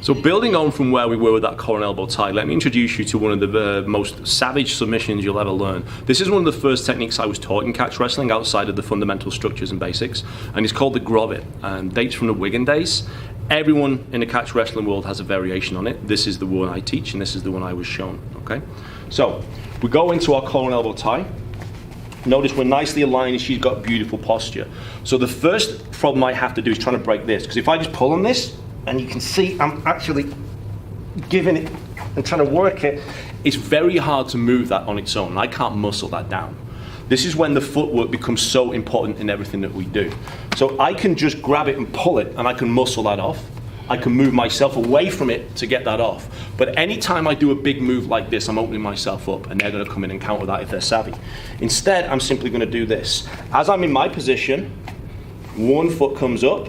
So building on from where we were with that collar and elbow tie, let me introduce you to one of the most savage submissions you'll ever learn. This is one of the first techniques I was taught in catch wrestling outside of the fundamental structures and basics, and it's called the Grovit, and dates from the Wigan days. Everyone in the catch wrestling world has a variation on it. This is the one I teach, and this is the one I was shown, okay? So, we go into our collar and elbow tie. Notice we're nicely aligned and she's got beautiful posture. So the first problem I have to do is trying to break this, because if I just pull on this, and you can see I'm actually giving it and trying to work it, it's very hard to move that on its own. I can't muscle that down. This is when the footwork becomes so important in everything that we do. So I can just grab it and pull it, and I can muscle that off. I can move myself away from it to get that off. But anytime I do a big move like this, I'm opening myself up, and they're going to come in and counter that if they're savvy. Instead, I'm simply going to do this. As I'm in my position, one foot comes up,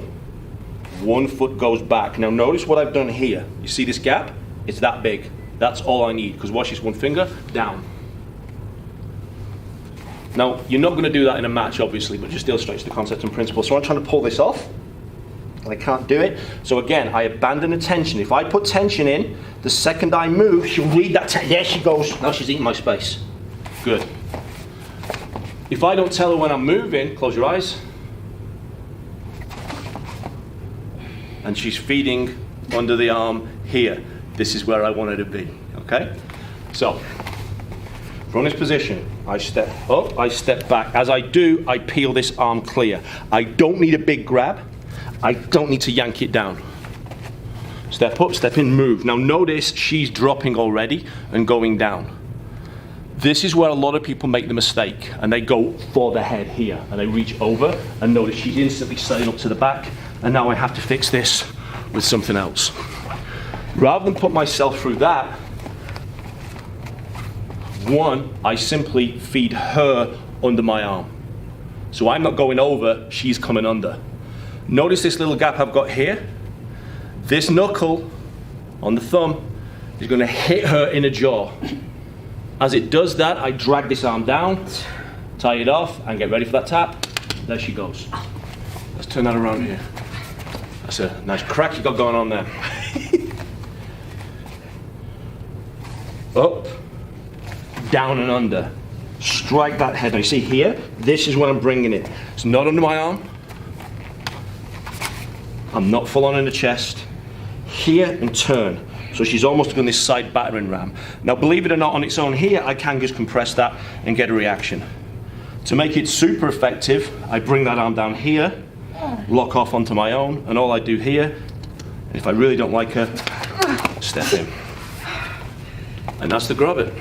one foot goes back. Now notice what I've done here. You see this gap? It's that big. That's all I need, because watch this, one finger, down. Now, you're not going to do that in a match, obviously, but just illustrates the concept and principle. So I'm trying to pull this off, and I can't do it. So again, I abandon the tension. If I put tension in, the second I move, she'll read that tension. There she goes. Now she's eating my space. Good. If I don't tell her when I'm moving, close your eyes. And she's feeding under the arm here. This is where I want her to be, okay? So, from this position, I step up, I step back. As I do, I peel this arm clear. I don't need a big grab. I don't need to yank it down. Step up, step in, move. Now notice she's dropping already and going down. This is where a lot of people make the mistake, and they go for the head here, and they reach over, and notice she's instantly setting up to the back, and now I have to fix this with something else. Rather than put myself through that, one, I simply feed her under my arm. So I'm not going over, she's coming under. Notice this little gap I've got here. This knuckle on the thumb is going to hit her in the jaw. As it does that, I drag this arm down, tie it off, and get ready for that tap. There she goes. Let's turn that around here. That's a nice crack you got going on there. Up, down and under. Strike that head. Now you see here, this is when I'm bringing it. It's not under my arm. I'm not full on in the chest. Here and turn. So she's almost doing this side battering ram. Now believe it or not, on its own here, I can just compress that and get a reaction. To make it super effective, I bring that arm down here, lock off onto my own, and all I do here, if I really don't like her, step in. And that's the Grovit.